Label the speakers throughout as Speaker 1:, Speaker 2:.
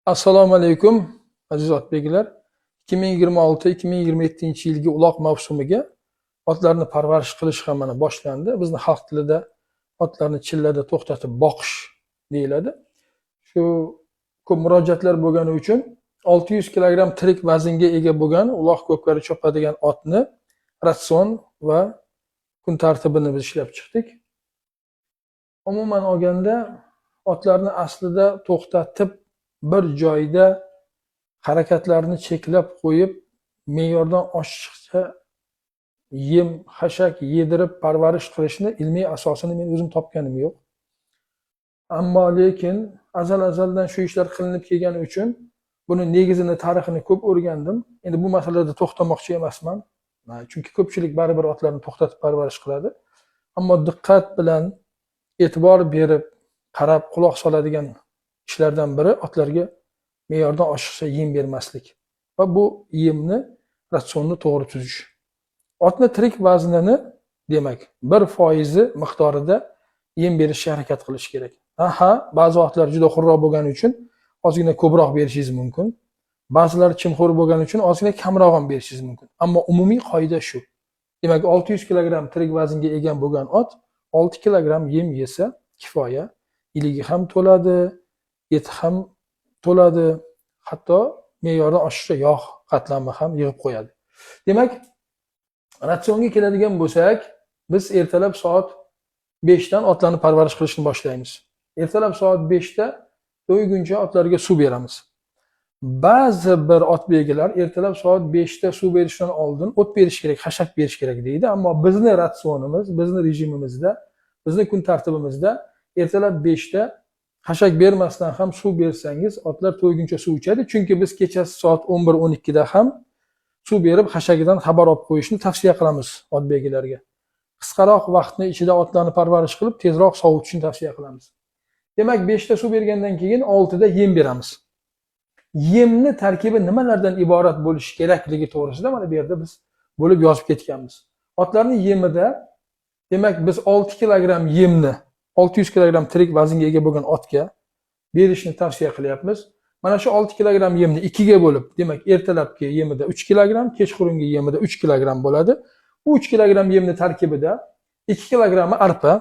Speaker 1: Assalomu alaykum aziz otbeklar. 2026-2027 yilgi uloq mavsumiga otlarni parvarish qilish ham mana boshlandi. Bizni xalq tilida otlarni chillada to'xtatib boqish deyiladi. Shu ko'p murojaatlar bo'lgani uchun 600 kilogramm tirik vaznga ega bo'lgan uloq ko'pkari chopadigan otni ratsion va kun tartibini biz ishlab chiqdik. Umuman olganda otlarni aslida to'xtatib bir joyda harakatlarni cheklab qo'yib me'yordan oshiqcha yem xashak yedirib parvarish qilishni ilmiy asosini men o'zim topganim yo'q. Ammo lekin azaldan shu ishlar qilinib kelgani uchun buni negizini, tarixini ko'p o'rgandim. Endi bu masalada to'xtamoqchi emasman. Chunki ko'pchilik baribir otlarni to'xtatib parvarish qiladi. Ammo diqqat bilan e'tibor berib, qarab, quloq soladigan ishlardan biri otlarga me'yordan oshiqcha yem bermaslik va bu yemni ratsionni to'g'ri tuzish. Otni tirik vaznini demak 1% miqdorida yem berishga harakat qilish kerak. Ba'zi otlar juda xurroq bo'lgani uchun ozgina ko'proq berishingiz mumkin. Ba'zilar chimxo'r bo'lgani uchun ozgina kamroq ham berishingiz mumkin. Ammo umumiy qoida shu. Demak 600 kilogramm tirik vaznga ega bo'lgan ot 6 kilogramm yem yesa kifoya. Iligi ham to'ladi, eti ham to'ladi, hatto me'yordan oshiqcha yog' qatlami ham yig'ib qo'yadi. Demak, ratsionga keladigan bo'lsak, biz ertalab soat 5 dan otlarni parvarish qilishni boshlaymiz. Ertalab soat 5 da to'yguncha otlarga suv beramiz. Ba'zi bir ot belgilar ertalab soat 5 da suv berishdan oldin o't berish kerak, xashak berish kerak deydi, ammo bizni ratsionimiz, bizni rejimimizda, bizni kun tartibimizda ertalab 5 da xashak bermasdan ham suv bersangiz otlar to'yguncha suv ichadi, chunki biz kechasi soat 11-12 da ham suv berib xashagidan xabar olib qo'yishni tavsiya qilamiz ot belgilarga. Qisqaroq vaqtni ichida otlarni parvarish qilib tezroq sovutishni tavsiya qilamiz. Demak 5 da suv bergandan keyin 6 da yem beramiz. Yemni tarkibi nimalardan iborat bo'lishi kerakligi to'g'risida mana bu yerda biz bo'lib yozib ketganmiz. Otlarning yemida demak biz 6 kilogramm yemni 600 kilogramm tirik vaznga ega bo'lgan otga berishni tavsiya qilyapmiz. Mana shu 6 kilogramm yemni 2 ga bo'lib, demak ertalabki yemida 3 kilogramm, kechqurungi yemida 3 kilogramm bo'ladi. Bu 3 kilogramm yemni tarkibida 2 kilogrammi arpa,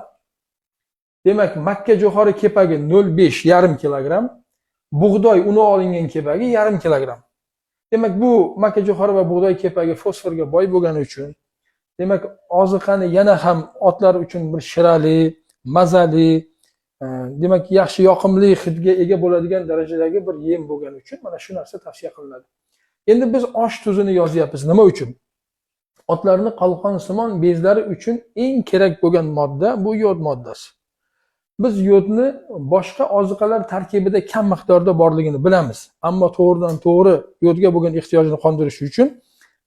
Speaker 1: demak makka jo'xori kepagi 0,5 yarim kilogramm, bug'doy uni olingan kepagi yarim kilogramm. Demak bu makka jo'xori va bug'doy kepagi fosforga boy bo'lgani uchun, demak oziqani yana ham otlar uchun bir shirali, mazali, demak yaxshi yoqimli hidga ega bo'ladigan darajadagi bir yem bo'lgani uchun mana shu narsa tavsiya qilinadi. Endi biz osh tuzini yozyapmiz. Nima uchun? Otlarning qalqonsimon bezlari uchun eng kerak bo'lgan modda bu yod moddasi. Biz yodni boshqa oziqalar tarkibida kam miqdorda borligini bilamiz, ammo to'g'ridan to'g'ri yodga bo'lgan ehtiyojni qondirish uchun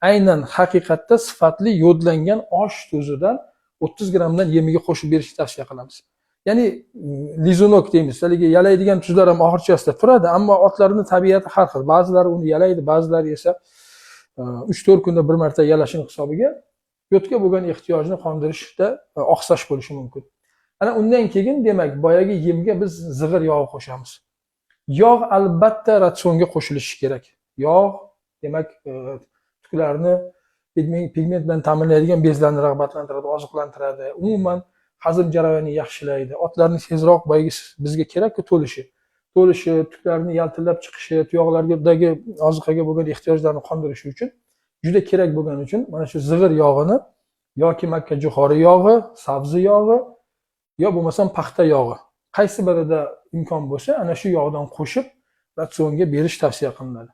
Speaker 1: aynan haqiqatda sifatli yodlangan osh tuzidan 30 grammdan yemiga qo'shib berishni tavsiya qilamiz. Ya'ni lizunok deymiz. Haligi yalaydigan tuzlar ham oxirchasida turadi, ammo otlarning tabiati har xil. Ba'zilari uni yalaydi, ba'zilari esa 3-4 kunda bir marta yalashning hisobiga yodga bo'lgan ehtiyojni qondirishda oqsash bo'lishi mumkin. Ana undan keyin demak boyagi yemga biz zig'ir yog'i qo'shamiz. Yog' albatta ratsionga qo'shilishi kerak. Yog' demak tuklarni pigment bilan ta'minlaydigan bezlarni rag'batlantiradi, oziqlantiradi. Umuman hazm jarayonini yaxshilaydi. Otlarning tezroq boyagi bizga kerak-ku to'lishi, tuklarni yaltillab chiqishi, tuyoqlardagi oziqaga bo'lgan ehtiyojlarni qondirishi uchun juda kerak bo'lgani uchun mana shu zig'ir yog'ini yoki makka jo'xori yog'i, sabzi yog'i yo bo'lmasam paxta yog'i, qaysi birida imkon bo'lsa ana shu yog'dan qo'shib ratsionga berish tavsiya qilinadi.